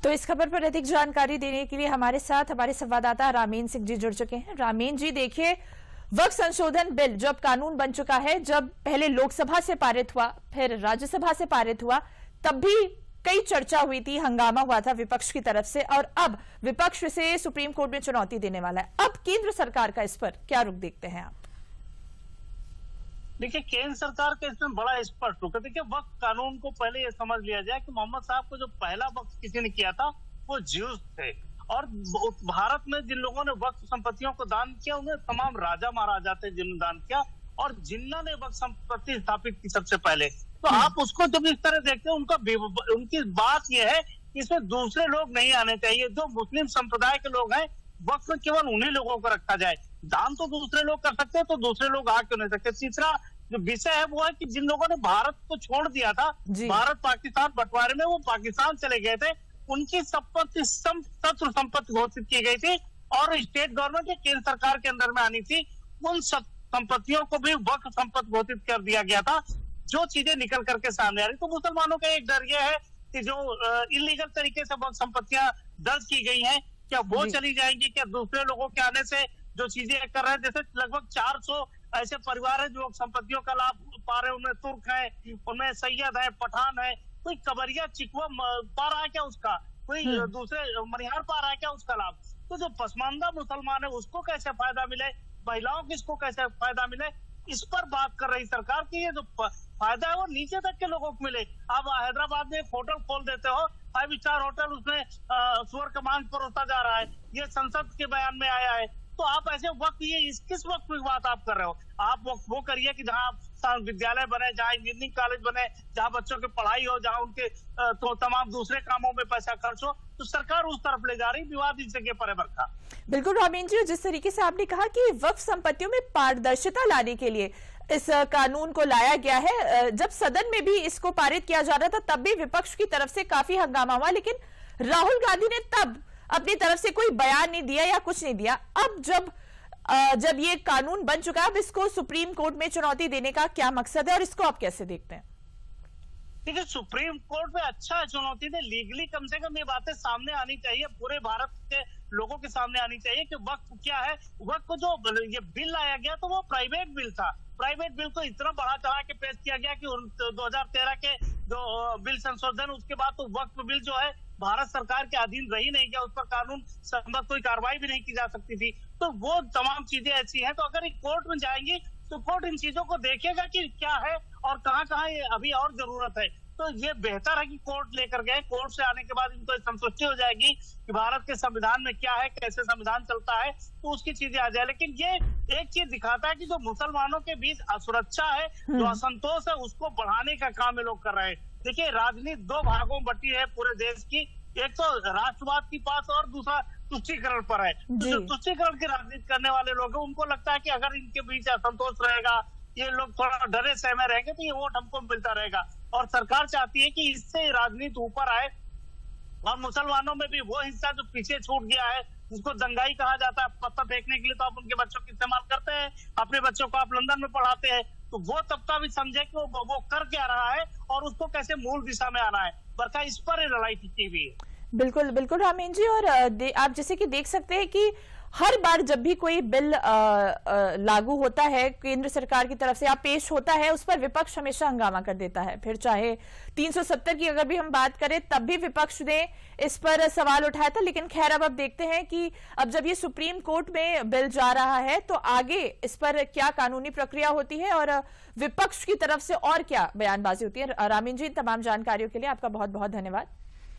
तो इस खबर पर अधिक जानकारी देने के लिए हमारे साथ हमारे संवाददाता रामीन सिंह जी जुड़ चुके हैं। रामीन जी, देखिए, वक्फ संशोधन बिल जब कानून बन चुका है, जब पहले लोकसभा से पारित हुआ, फिर राज्यसभा से पारित हुआ, तब भी कई चर्चा हुई थी, हंगामा हुआ था विपक्ष की तरफ से, और अब विपक्ष इसे सुप्रीम कोर्ट में चुनौती देने वाला है। अब केंद्र सरकार का इस पर क्या रुख देखते हैं आप? देखिए, केंद्र सरकार का इसमें बड़ा स्पष्ट रुख है। देखिए, वक्फ कानून को पहले ये समझ लिया जाए कि मोहम्मद साहब को जो पहला वक्फ किसी ने किया था वो ज्यूस थे, और भारत में जिन लोगों ने वक्फ संपत्तियों को दान किया उन्हें तमाम राजा महाराजा थे जिन्होंने दान किया, और जिन्ना ने वक्फ संपत्ति स्थापित की सबसे पहले। तो आप उसको जब इस तरह देखते हैं, उनकी बात यह है कि इसमें दूसरे लोग नहीं आने चाहिए। जो मुस्लिम संप्रदाय के लोग हैं, वक्फ में केवल उन्हीं लोगों को रखा जाए। दान तो दूसरे लोग कर सकते हैं, तो दूसरे लोग आ क्यों नहीं सकते। तीसरा जो विषय है वो है कि जिन लोगों ने भारत को छोड़ दिया था, भारत पाकिस्तान बंटवारे में, वो पाकिस्तान चले गए थे, उनकी संपत्ति शत्रु संपत्ति घोषित की गई थी, और स्टेट गवर्नमेंट या केंद्र सरकार के अंदर में आनी थी। उन संपत्तियों को भी वक्फ संपत्ति घोषित कर दिया गया था, जो चीजें निकल करके सामने आ रही। तो मुसलमानों का एक डर यह है कि जो इलीगल तरीके से वक्फ संपत्तियां दर्ज की गई हैं, क्या वो चली जाएंगी, क्या दूसरे लोगों के आने से जो चीजें कर रहे हैं, जैसे लगभग 400 ऐसे परिवार है जो संपत्तियों का लाभ पा रहे हैं, उनमें तुर्क है, उनमें सैयद है, पठान है, कोई कबरिया चिकवा पा रहा है क्या उसका, कोई दूसरे मनिहार पा रहा है क्या उसका लाभ। तो जो पसमानदा मुसलमान है उसको कैसे फायदा मिले, महिलाओं को इसको कैसे फायदा मिले, इस पर बात कर रही सरकार की। ये जो फायदा है वो नीचे तक के लोगों को मिले। आप हैदराबाद में एक होटल खोल देते हो, 5 स्टार होटल, उसमें सुअर का मांस परोसा जा रहा है, ये संसद के बयान में आया है। तो आप ऐसे वक्त, ये किस वक्त की बात आप कर रहे हो? आप वो करिए कि जहाँ विद्यालय बने, जहाँ इंजीनियरिंग कॉलेज बने, जहाँ बच्चों की पढ़ाई हो, जहाँ उनके तो तमाम दूसरे कामों में पैसा खर्च हो। तो सरकार उस तरफ ले जा रही, विवाद इस जगह पर है बरखा। बिल्कुल रामीन जी, जिस तरीके से आपने कहा कि वक्फ संपत्तियों में पारदर्शिता लाने के लिए इस कानून को लाया गया है, जब सदन में भी इसको पारित किया जा रहा था तब भी विपक्ष की तरफ से काफी हंगामा हुआ, लेकिन राहुल गांधी ने तब अपनी तरफ से कोई बयान नहीं दिया या कुछ नहीं दिया। अब जब ये कानून बन चुका है, अब इसको सुप्रीम कोर्ट में चुनौती देने का क्या मकसद है और इसको आप कैसे देखते हैं? देखिए, सुप्रीम कोर्ट में अच्छा चुनौती दे, लीगली कम से कम ये बातें सामने आनी चाहिए, पूरे भारत के लोगों के सामने आनी चाहिए कि वक्फ क्या है। वक्फ जो ये बिल लाया गया तो वो प्राइवेट बिल था। प्राइवेट बिल को इतना बढ़ा चढ़ा के पेश किया गया कि 2013 के जो बिल संशोधन, उसके बाद तो वक्फ बिल जो है भारत सरकार के अधीन रही नहीं गया, उस पर कानून संबंध कोई कार्रवाई भी नहीं की जा सकती थी। तो वो तमाम चीजें ऐसी हैं, तो अगर कोर्ट में जाएंगी तो कोर्ट इन चीजों को देखेगा कि क्या है और कहाँ ये अभी और जरूरत है। तो ये बेहतर है कि कोर्ट लेकर गए, कोर्ट से आने के बाद इनको संतुष्टि हो जाएगी कि भारत के संविधान में क्या है, कैसे संविधान चलता है, तो उसकी चीजें आ जाए। लेकिन ये एक चीज दिखाता है कि जो मुसलमानों के बीच असुरक्षा है, जो असंतोष है, उसको बढ़ाने का काम ये लोग कर रहे हैं। देखिए, राजनीति 2 भागों में बटी है पूरे देश की, एक तो राष्ट्रवाद की पास और दूसरा तुष्टीकरण पर है। तो जो तुष्टीकरण की राजनीति करने वाले लोग हैं, उनको लगता है कि अगर इनके बीच असंतोष रहेगा, ये लोग थोड़ा डरे सहमे रहेंगे, तो ये वोट हमको मिलता रहेगा। और सरकार चाहती है कि इससे राजनीति ऊपर आए, और मुसलमानों में भी वो हिस्सा जो पीछे छूट गया है, जिसको दंगाई कहा जाता है, पत्थर फेंकने के लिए तो आप उनके बच्चों का इस्तेमाल करते हैं, अपने बच्चों को आप लंदन में पढ़ाते हैं, तो वो तबका भी समझे कि वो कर क्या रहा है और उसको कैसे मूल दिशा में आना है। बरखा इस पर लड़ाई टिकी हुई है। बिल्कुल बिल्कुल रामीन जी, और आप जैसे कि देख सकते हैं कि हर बार जब भी कोई बिल लागू होता है केंद्र सरकार की तरफ से या पेश होता है, उस पर विपक्ष हमेशा हंगामा कर देता है। फिर चाहे 370 की अगर भी हम बात करें, तब भी विपक्ष ने इस पर सवाल उठाया था। लेकिन खैर, अब देखते हैं कि अब जब ये सुप्रीम कोर्ट में बिल जा रहा है तो आगे इस पर क्या कानूनी प्रक्रिया होती है और विपक्ष की तरफ से और क्या बयानबाजी होती है। रामीन जी, तमाम जानकारियों के लिए आपका बहुत बहुत धन्यवाद।